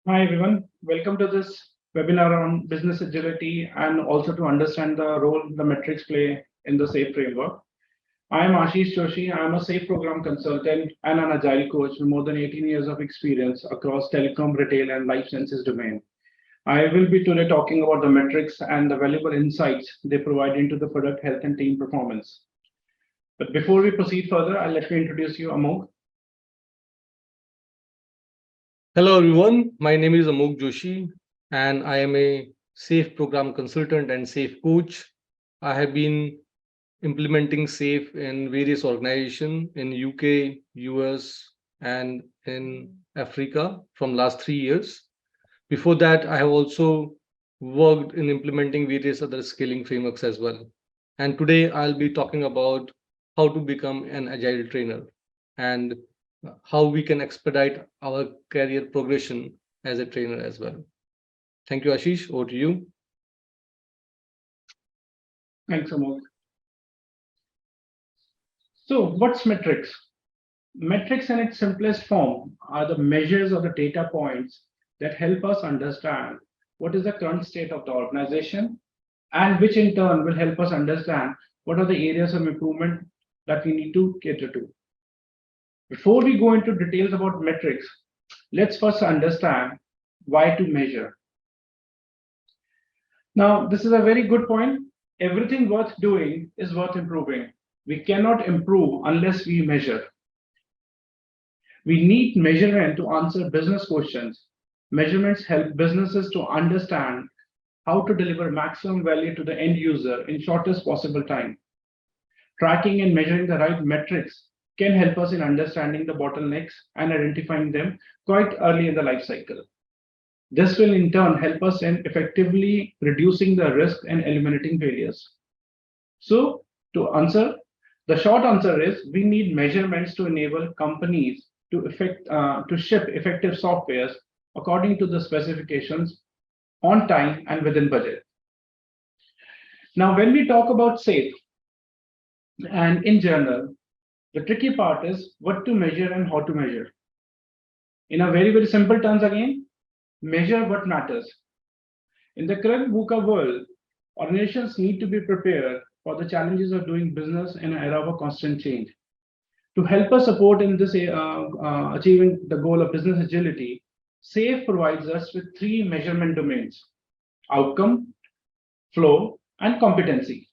Hi everyone, welcome to this webinar on business agility and also to understand the role the metrics play in the SAFe framework. I am Ashish Joshi. I am a SAFe program consultant and an agile coach with more than 18 years of experience across telecom, retail, and life sciences domain. I will be today talking about the metrics and the valuable insights they provide into the product health and team performance. But before we proceed further, I'll let me introduce you, Amog. Hello everyone, my name is Amog Joshi and I am a SAFe program consultant and SAFe coach. I have been implementing SAFe in various organizations in UK, US and in Africa from last 3 years. Before that, I have also worked in implementing various other scaling frameworks as well. And today I'll be talking about how to become an agile trainer and how we can expedite our career progression as a trainer as well. Thank you, Ashish. Over to you. Thanks, Amog. So, what's metrics? Metrics in its simplest form are the measures or the data points that help us understand what is the current state of the organization and which in turn will help us understand what are the areas of improvement that we need to cater to. Before we go into details about metrics, let's first understand why to measure. Now, this is a very good point. Everything worth doing is worth improving. We cannot improve unless we measure. We need measurement to answer business questions. Measurements help businesses to understand how to deliver maximum value to the end user in shortest possible time. Tracking and measuring the right metrics can help us in understanding the bottlenecks and identifying them quite early in the life cycle. This will in turn help us in effectively reducing the risk and eliminating failures. So, to answer, the short answer is we need measurements to enable companies to ship effective softwares according to the specifications on time and within budget. Now, when we talk about SAFe, and in general, the tricky part is what to measure and how to measure. In a very, very simple terms again, measure what matters. In the current VUCA world, organizations need to be prepared for the challenges of doing business in an era of constant change. To help us support in this achieving the goal of business agility, SAFe provides us with three measurement domains: outcome, flow, and competency.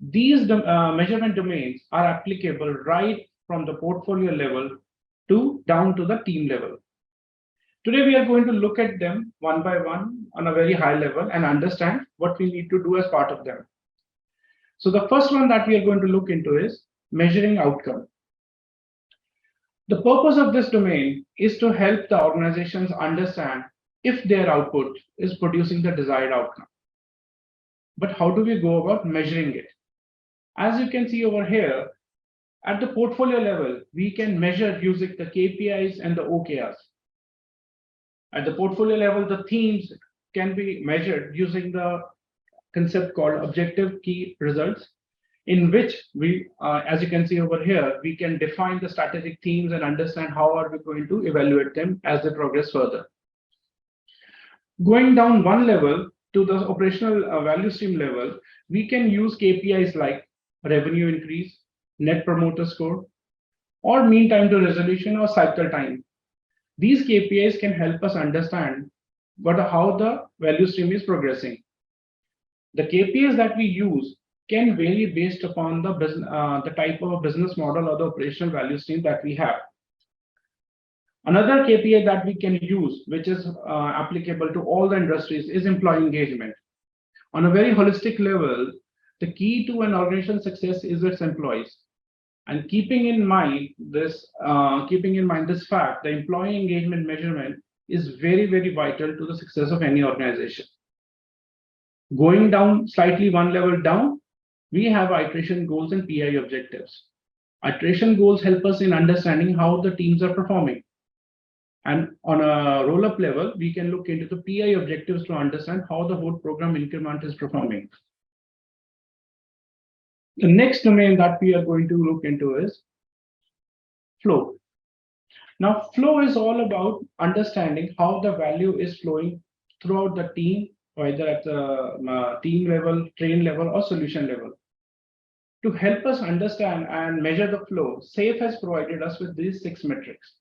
These measurement domains are applicable right from the portfolio level to down to the team level. Today, we are going to look at them one by one on a very high level and understand what we need to do as part of them. So the first one that we are going to look into is measuring outcome. The purpose of this domain is to help the organizations understand if their output is producing the desired outcome. But how do we go about measuring it? As you can see over here, at the portfolio level, we can measure using the KPIs and the OKRs. At the portfolio level, the themes can be measured using the concept called objective key results, in which we, as you can see over here, we can define the strategic themes and understand how are we going to evaluate them as they progress further. Going down one level to the operational value stream level, we can use KPIs like revenue increase, net promoter score, or mean time to resolution or cycle time. These KPIs can help us understand how the value stream is progressing. The KPIs that we use can vary based upon the type of business model or the operational value stream that we have. Another KPI that we can use, which is applicable to all the industries, is employee engagement. On a very holistic level, the key to an organization's success is its employees. And keeping in mind this fact, the employee engagement measurement is very, very vital to the success of any organization. Going down slightly one level down, we have iteration goals and PI objectives. Iteration goals help us in understanding how the teams are performing. And on a roll-up level, we can look into the PI objectives to understand how the whole program increment is performing. The next domain that we are going to look into is flow. Now, flow is all about understanding how the value is flowing throughout the team, either at the team level, train level, or solution level. To help us understand and measure the flow, SAFe has provided us with these 6 metrics.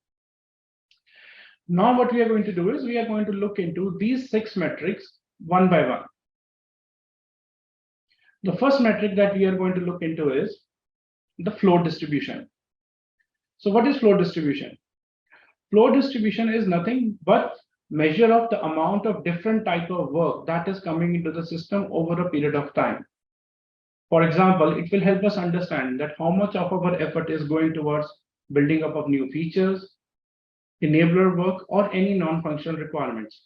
Now, what we are going to do is we are going to look into these 6 metrics one by one. The first metric that we are going to look into is the flow distribution. So what is flow distribution? Flow distribution is nothing but measure of the amount of different type of work that is coming into the system over a period of time. For example, it will help us understand that how much of our effort is going towards building up of new features, enabler work, or any non-functional requirements.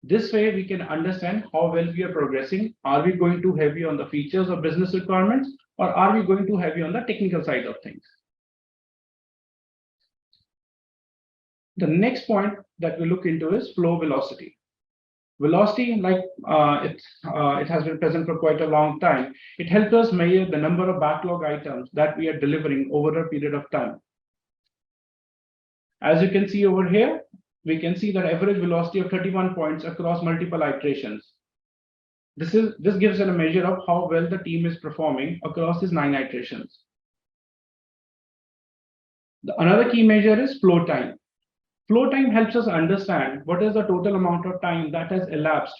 This way, we can understand how well we are progressing. Are we going too heavy on the features or business requirements, or are we going too heavy on the technical side of things? The next point that we look into is flow velocity. Velocity, like it has been present for quite a long time, it helps us measure the number of backlog items that we are delivering over a period of time. As you can see over here, we can see that average velocity of 31 points across multiple iterations. This gives us a measure of how well the team is performing across these 9 iterations. Another key measure is flow time. Flow time helps us understand what is the total amount of time that has elapsed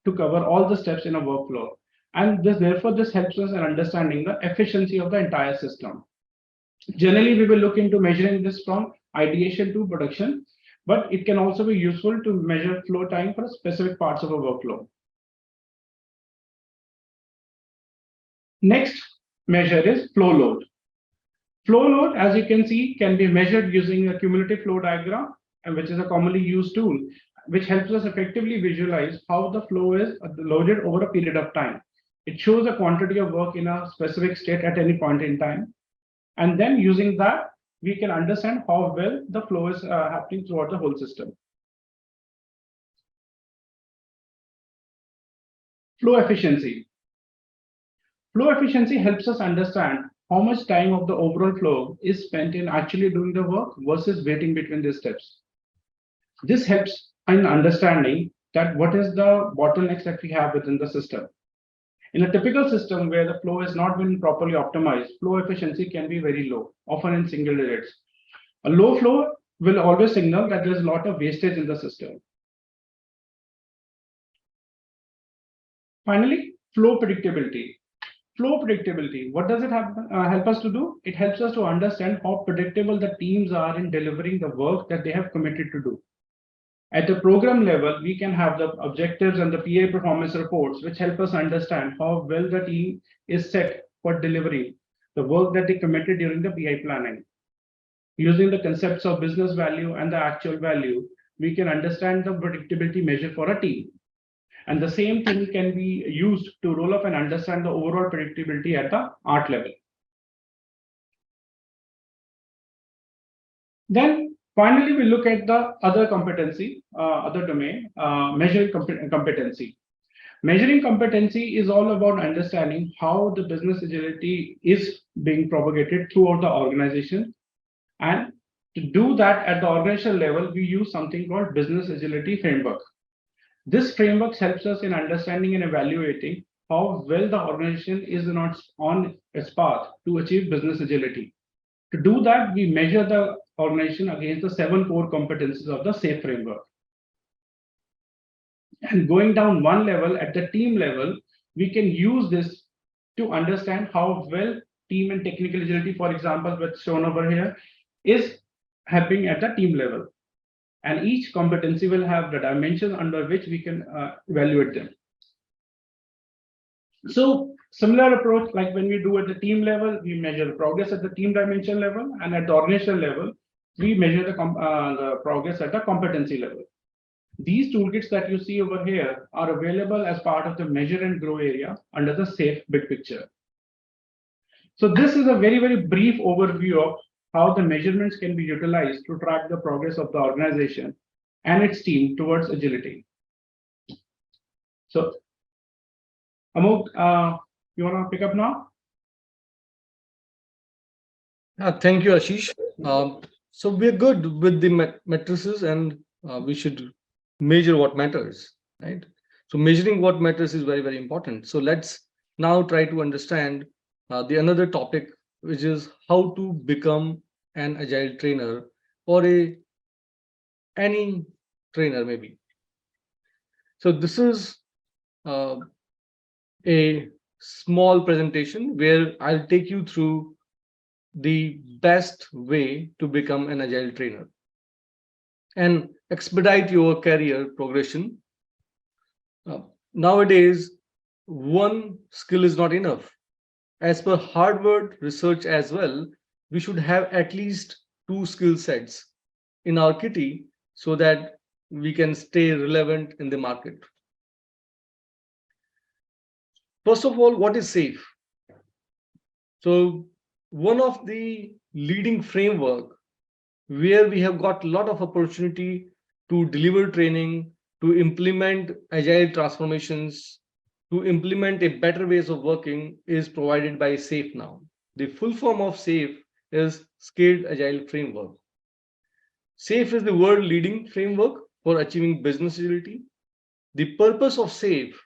to cover all the steps in a workflow. And therefore, this helps us in understanding the efficiency of the entire system. Generally, we will look into measuring this from ideation to production, but it can also be useful to measure flow time for specific parts of a workflow. Next measure is flow load. Flow load, as you can see, can be measured using a cumulative flow diagram, which is a commonly used tool, which helps us effectively visualize how the flow is loaded over a period of time. It shows a quantity of work in a specific state at any point in time. And then using that, we can understand how well the flow is happening throughout the whole system. Flow efficiency. Flow efficiency helps us understand how much time of the overall flow is spent in actually doing the work versus waiting between the steps. This helps in understanding that what is the bottlenecks that we have within the system. In a typical system where the flow has not been properly optimized, flow efficiency can be very low, often in single digits. A low flow will always signal that there's a lot of wastage in the system. Finally, flow predictability. Flow predictability, what does it help us to do? It helps us to understand how predictable the teams are in delivering the work that they have committed to do. At the program level, we can have the objectives and the PA performance reports, which help us understand how well the team is set for delivering the work that they committed during the PI planning. Using the concepts of business value and the actual value, we can understand the predictability measure for a team. And the same thing can be used to roll up and understand the overall predictability at the art level. Then finally, we look at the other competency, other domain, measuring competency. Measuring competency is all about understanding how the business agility is being propagated throughout the organization. And to do that at the organizational level, we use something called business agility framework. This framework helps us in understanding and evaluating how well the organization is on its path to achieve business agility. To do that, we measure the organization against the 7 core competencies of the SAFe framework. And going down one level at the team level, we can use this to understand how well team and technical agility, for example, what's shown over here, is happening at the team level. And each competency will have the dimensions under which we can evaluate them. So similar approach, like when we do at the team level, we measure the progress at the team dimension level, and at the organizational level, we measure the progress at the competency level. These toolkits that you see over here are available as part of the measure and grow area under the SAFe big picture. So this is a very, very brief overview of how the measurements can be utilized to track the progress of the organization and its team towards agility. So, Amok, you want to pick up now? Thank you, Ashish. So we're good with the matrices, and we should measure what matters, right? So measuring what matters is very, very important. So let's now try to understand the another topic, which is how to become an agile trainer or any trainer maybe. So this is uh, a small presentation where I'll take you through the best way to become an agile trainer and expedite your career progression. Nowadays, one skill is not enough. As per Harvard research as well, we should have at least two skill sets in our kitty so that we can stay relevant in the market. First of all, what is SAFE? So one of the leading framework where we have got a lot of opportunity to deliver training, to implement agile transformations, to implement a better ways of working is provided by SAFE now. The full form of SAFE is Scaled Agile Framework. SAFE is the world leading framework for achieving business agility. The purpose of SAFE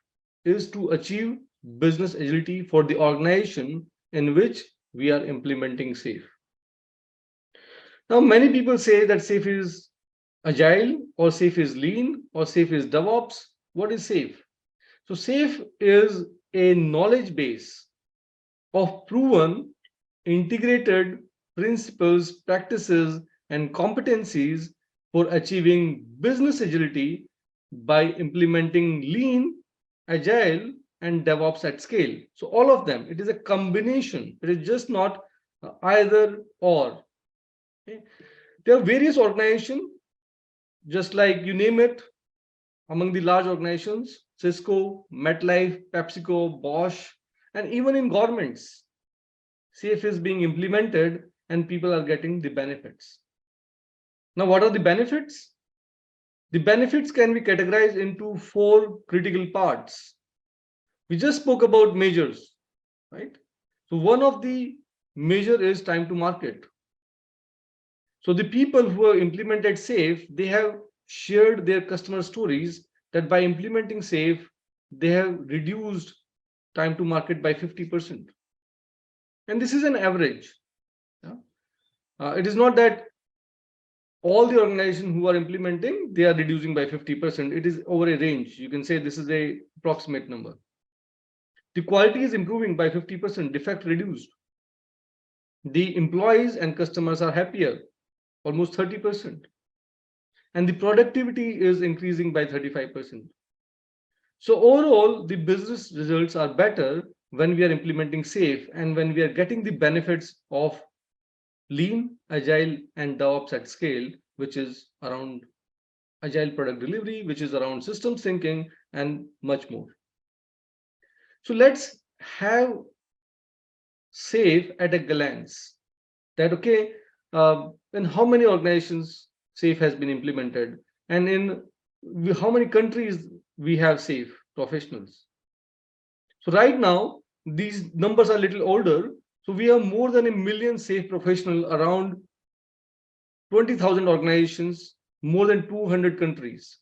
is to achieve business agility for the organization in which we are implementing SAFE. Now, many people say that SAFE is agile, or SAFE is lean, or SAFE is DevOps. What is SAFE? So, SAFE is a knowledge base of proven, integrated principles, practices, and competencies for achieving business agility by implementing lean, agile, and DevOps at scale. So, all of them, it is a combination, it is just not either or. Okay? There are various organizations, just like you name it, among the large organizations, Cisco, MetLife, PepsiCo, Bosch, and even in governments, SAFE is being implemented and people are getting the benefits. Now, what are the benefits? The benefits can be categorized into four critical parts. We just spoke about measures, right? So one of the measure is time to market. So the people who have implemented SAFE, they have shared their customer stories that by implementing SAFE, they have reduced time to market by 50%. And this is an average. Yeah? It is not that all the organizations who are implementing, they are reducing by 50%. It is over a range. You can say this is a approximate number. The quality is improving by 50%, defect reduced. The employees and customers are happier, almost 30%. And the productivity is increasing by 35%. So overall, the business results are better when we are implementing SAFE and when we are getting the benefits of lean, agile, and DevOps at scale, which is around agile product delivery, which is around systems thinking, and much more. So let's have SAFE at a glance. That okay, in how many organizations SAFE has been implemented, and in how many countries we have SAFE professionals. So right now, these numbers are a little older. So we have more than 1 million SAFE professionals around 20,000 organizations, more than 200 countries.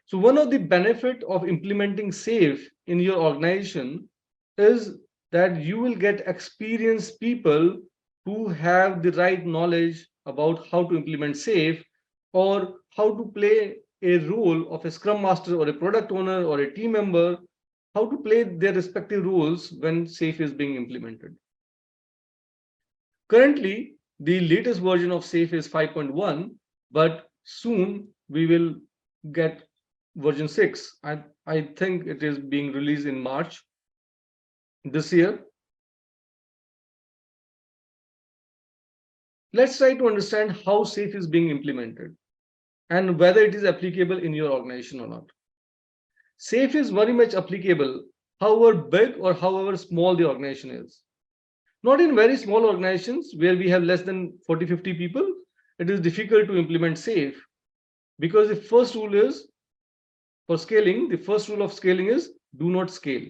So one of the benefit of implementing SAFE in your organization is that you will get experienced people who have the right knowledge about how to implement SAFE or how to play a role of a scrum master or a product owner or a team member, how to play their respective roles when SAFE is being implemented. Currently, the latest version of SAFE is 5.1, but soon we will get version 6. I think it is being released in March this year. Let's try to understand how SAFE is being implemented and whether it is applicable in your organization or not. SAFE is very much applicable, however big or however small the organization is. Not in very small organizations where we have less than 40-50 people, it is difficult to implement SAFE because the first rule is for scaling, the first rule of scaling is do not scale.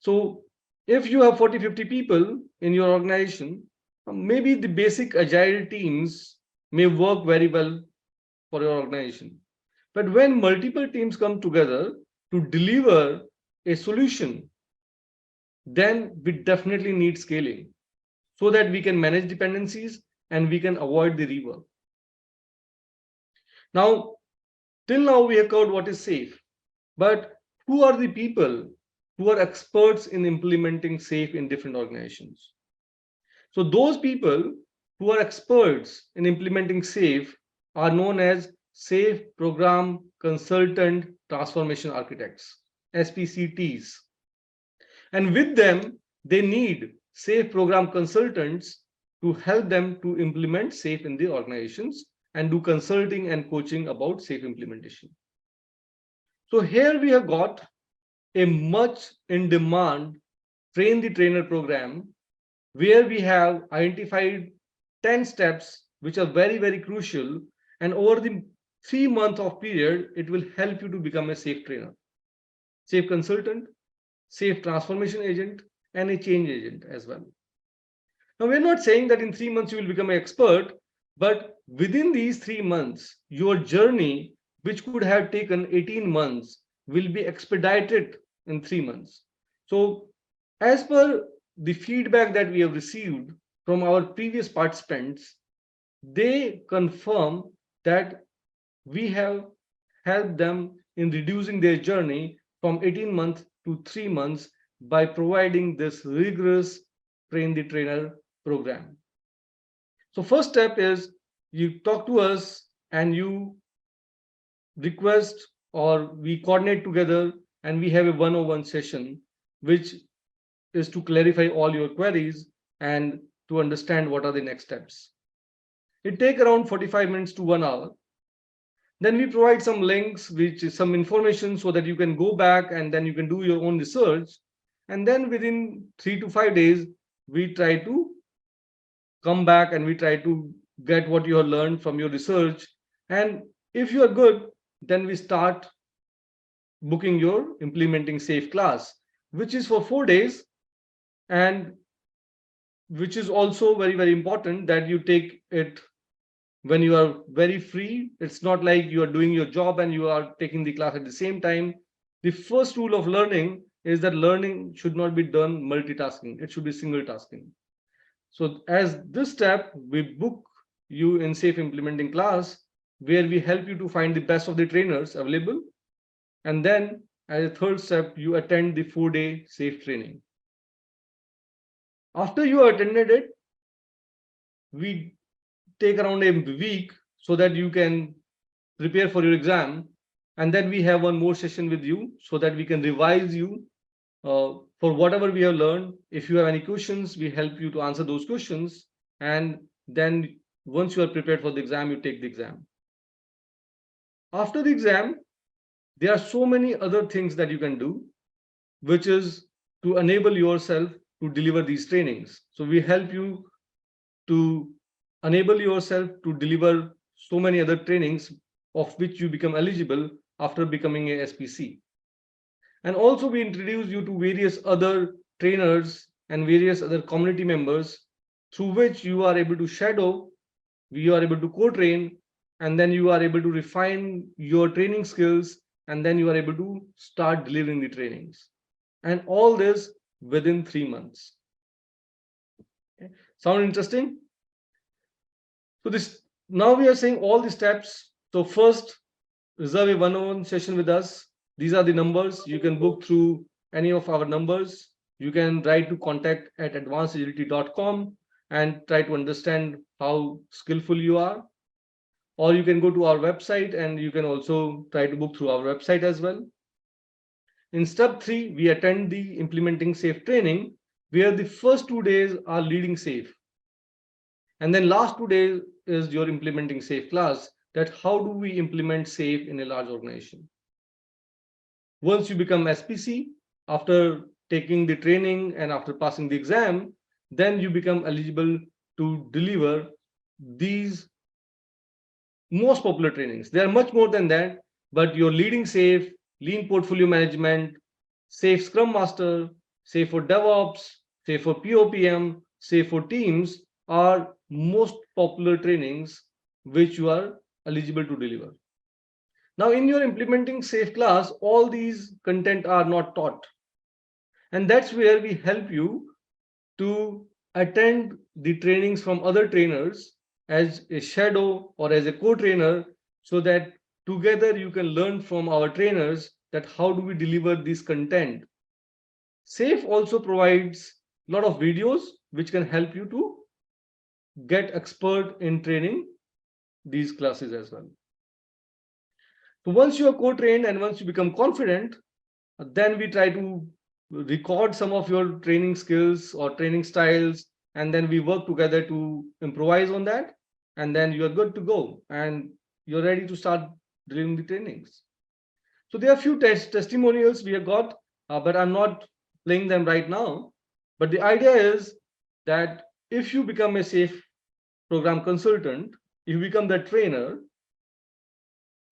So if you have 40-50 people in your organization, Maybe the basic agile teams may work very well for your organization. But when multiple teams come together to deliver a solution, then we definitely need scaling so that we can manage dependencies and we can avoid the rework. Now, till now we have covered what is safe, but who are the people who are experts in implementing safe in different organizations? So those people who are experts in implementing SAFe are known as SAFe Program Consultant Transformation Architects, SPCTs. And with them, they need SAFe program consultants to help them to implement SAFe in the organizations and do consulting and coaching about SAFe implementation. So here we have got a much in demand train the trainer program where we have identified 10 steps which are very, very crucial. And over the 3 month of period, it will help you to become a SAFe trainer, SAFe consultant, SAFe transformation agent, and a change agent as well. Now, we're not saying that in 3 months you will become an expert, but within these 3 months, your journey, which could have taken 18 months, will be expedited in 3 months. So, as per the feedback that we have received from our previous participants, they confirm that we have helped them in reducing their journey from 18 months to 3 months by providing this rigorous train the trainer program. So first step is you talk to us and you request or we coordinate together and we have a one-on-one session which is to clarify all your queries and to understand what are the next steps. It takes around 45 minutes to 1 hour. Then we provide some links, which is some information so that you can go back and then you can do your own research. And then within 3 to 5 days, we try to come back and we try to get what you have learned from your research. And if you are good, then we start booking your implementing SAFe class, which is for 4 days and which is also very, very important that you take it when you are very free. It's not like you are doing your job and you are taking the class at the same time. The first rule of learning is that learning should not be done multitasking. It should be single tasking. So as this step, we book you in SAFe implementing class where we help you to find the best of the trainers available. And then as a third step, you attend the 4-day SAFe training. After you attended it, we take around a week so that you can prepare for your exam. And then we have one more session with you so that we can revise you for whatever we have learned. If you have any questions, we help you to answer those questions. And then once you are prepared for the exam, you take the exam. After the exam, there are so many other things that you can do, which is to enable yourself to deliver these trainings. So we help you to enable yourself to deliver so many other trainings of which you become eligible after becoming a SPC. And also we introduce you to various other trainers and various other community members through which you are able to shadow, you are able to co-train, and then you are able to refine your training skills, and then you are able to start delivering the trainings. And all this within 3 months. Okay. Sound interesting? So this now we are saying all the steps. So first, reserve a one-on-one session with us. These are the numbers. You can book through any of our numbers. You can write to contact@advancedagility.com and try to understand how skillful you are. Or you can go to our website and you can also try to book through our website as well. In step 3, we attend the implementing SAFe training, where the first 2 days are leading SAFe. And then last 2 days is your implementing SAFe class, that how do we implement SAFe in a large organization. Once you become SPC, after taking the training and after passing the exam, then you become eligible to deliver these most popular trainings. There are much more than that, but your leading SAFe, lean portfolio management, SAFe Scrum Master, SAFe for DevOps, SAFe for POPM, SAFe for teams are most popular trainings which you are eligible to deliver. Now, in your implementing safe class, all these content are not taught. And that's where we help you to attend the trainings from other trainers as a shadow or as a co-trainer, so that together you can learn from our trainers that how do we deliver this content. SAFE also provides a lot of videos which can help you to get expert in training these classes as well. So once you are co-trained and once you become confident, then we try to record some of your training skills or training styles, and then we work together to improvise on that, and then you are good to go and you're ready to start delivering the trainings. So there are a few testimonials we have got, but I'm not playing them right now. But the idea is that if you become a safe program consultant, if you become the trainer,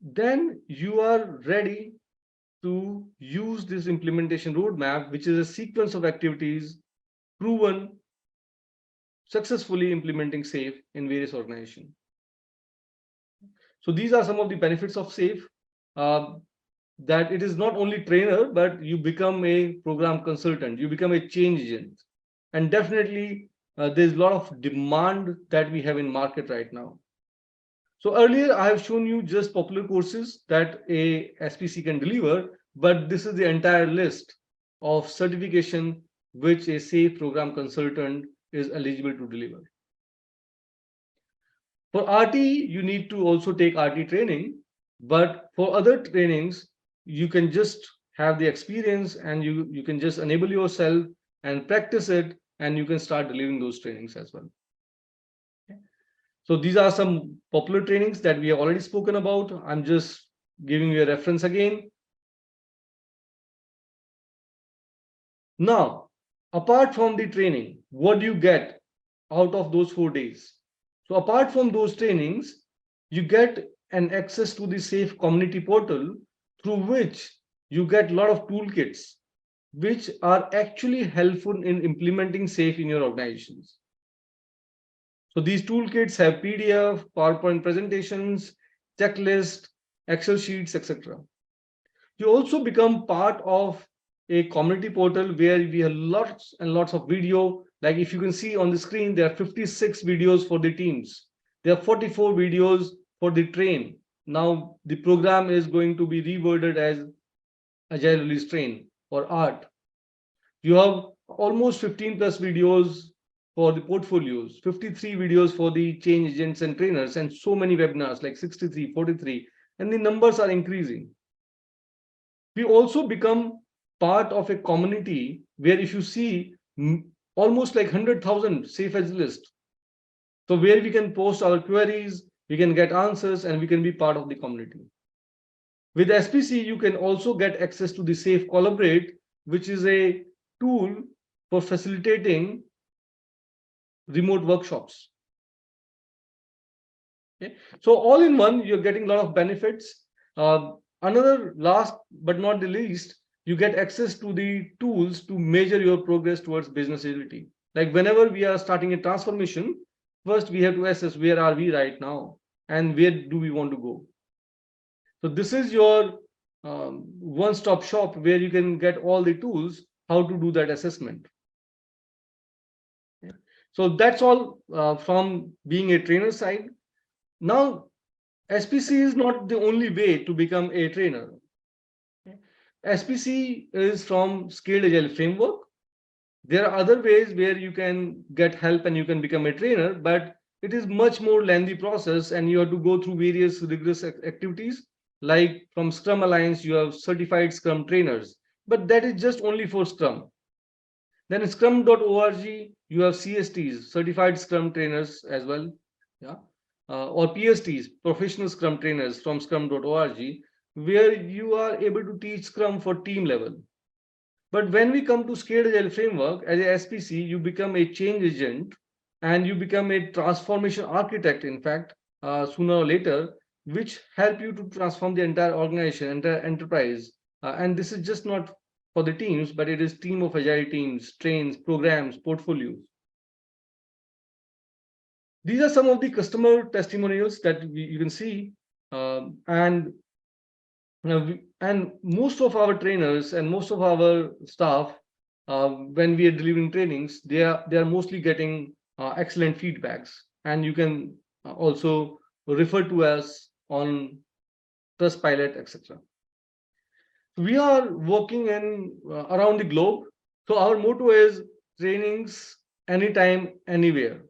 then you are ready to use this implementation roadmap, which is a sequence of activities proven successfully implementing SAFE in various organizations. So these are some of the benefits of SAFE, that it is not only trainer, but you become a program consultant, you become a change agent. And definitely there's a lot of demand that we have in market right now. So earlier I have shown you just popular courses that a SPC can deliver, but this is the entire list of certification which a SAFE program consultant is eligible to deliver. For RT, you need to also take RT training, but for other trainings, you can just have the experience and you can just enable yourself and practice it, and you can start delivering those trainings as well. So these are some popular trainings that we have already spoken about. I'm just giving you a reference again. Now, apart from the training, what do you get out of those 4 days? So apart from those trainings, you get an access to the SAFE community portal, through which you get a lot of toolkits which are actually helpful in implementing SAFE in your organizations. So these toolkits have PDF, PowerPoint presentations, checklists, Excel sheets, etc. You also become part of a community portal where we have lots and lots of video. Like if you can see on the screen, there are 56 videos for the teams. There are 44 videos for the train. Now the program is going to be reworded as Agile Release Train or ART. You have almost 15 plus videos for the portfolios, 53 videos for the change agents and trainers, and so many webinars like 63, 43, and the numbers are increasing. We also become part of a community where if you see almost like 100,000 safe edge list. So where we can post our queries, we can get answers, and we can be part of the community. With SPC, you can also get access to the Safe Collaborate, which is a tool for facilitating remote workshops. Okay. So all in one, you're getting a lot of benefits. Another last but not the least, you get access to the tools to measure your progress towards business agility. Like whenever we are starting a transformation, first we have to assess where are we right now and where do we want to go. So this is your one-stop shop where you can get all the tools how to do that assessment. Okay. So that's all from being a trainer side. Now, SPC is not the only way to become a trainer. SPC is from Scaled Agile Framework. There are other ways where you can get help and you can become a trainer, but it is much more lengthy process and you have to go through various rigorous activities. Like from Scrum Alliance, you have certified Scrum trainers, but that is just only for Scrum. Then scrum.org, you have CSTs, certified Scrum trainers as well. Yeah. Or PSTs, professional Scrum trainers from scrum.org, where you are able to teach Scrum for team level. But when we come to Scaled Agile Framework, as a SPC, you become a change agent and you become a transformation architect, in fact, sooner or later, which help you to transform the entire organization, entire enterprise. And this is just not for the teams, but it is team of agile teams, trains, programs, portfolios. These are some of the customer testimonials that you can see, and and most of our trainers and most of our staff, when we are delivering trainings, they are mostly getting excellent feedbacks, and you can also refer to us on Trustpilot, etc. We are working in around the globe, so our motto is trainings anytime, anywhere.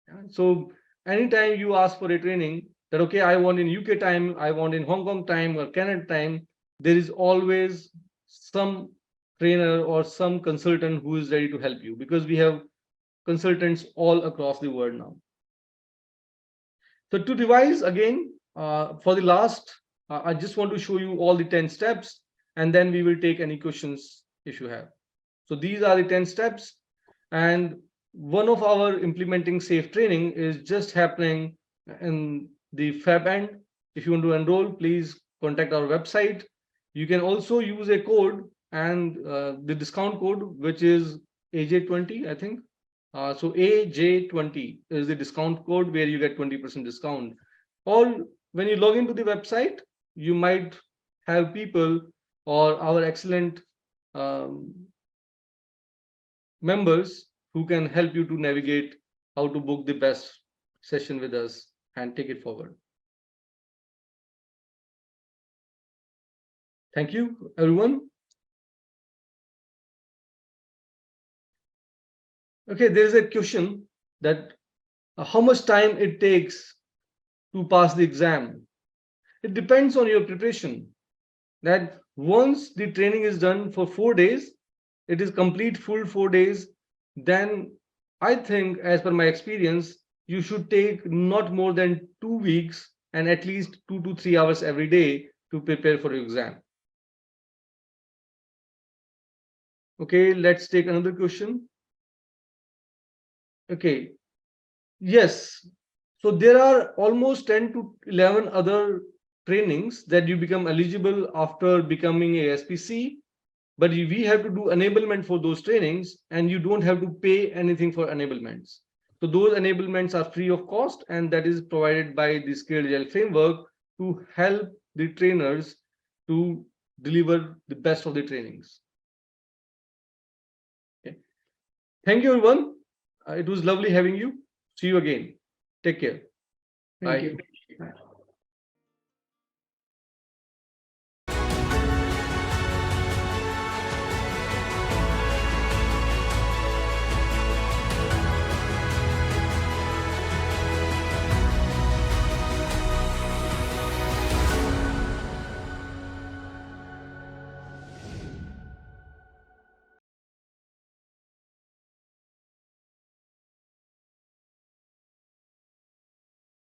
Yeah. So anytime you ask for a training, that okay, I want in UK time, I want in Hong Kong time or Canada time, there is always some trainer or some consultant who is ready to help you, because we have consultants all across the world now. So to revise again, for the last, I just want to show you all the 10 steps, and then we will take any questions if you have. So these are the 10 steps, and one of our implementing safe training is just happening in the Feb end. If you want to enroll, please contact our website. You can also use a code, and the discount code, which is AJ20, I think. So AJ20 is the discount code where you get 20% discount. Or when you log into the website, you might have people or our excellent members who can help you to navigate how to book the best session with us and take it forward. Thank you, everyone. Okay, there is a question that how much time it takes to pass the exam. It depends on your preparation. That once the training is done for 4 days, it is complete full 4 days, then I think, as per my experience, you should take not more than 2 weeks and at least 2 to 3 hours every day to prepare for your exam. Okay, let's take another question. Okay, yes. So there are almost 10 to 11 other trainings that you become eligible after becoming a SPC, but we have to do enablement for those trainings, and you don't have to pay anything for enablements. So those enablements are free of cost, and that is provided by the Scaled Agile Framework to help the trainers to deliver the best of the trainings. Okay. Thank you, everyone. It was lovely having you. See you again. Take care. Thank Bye. you. Bye.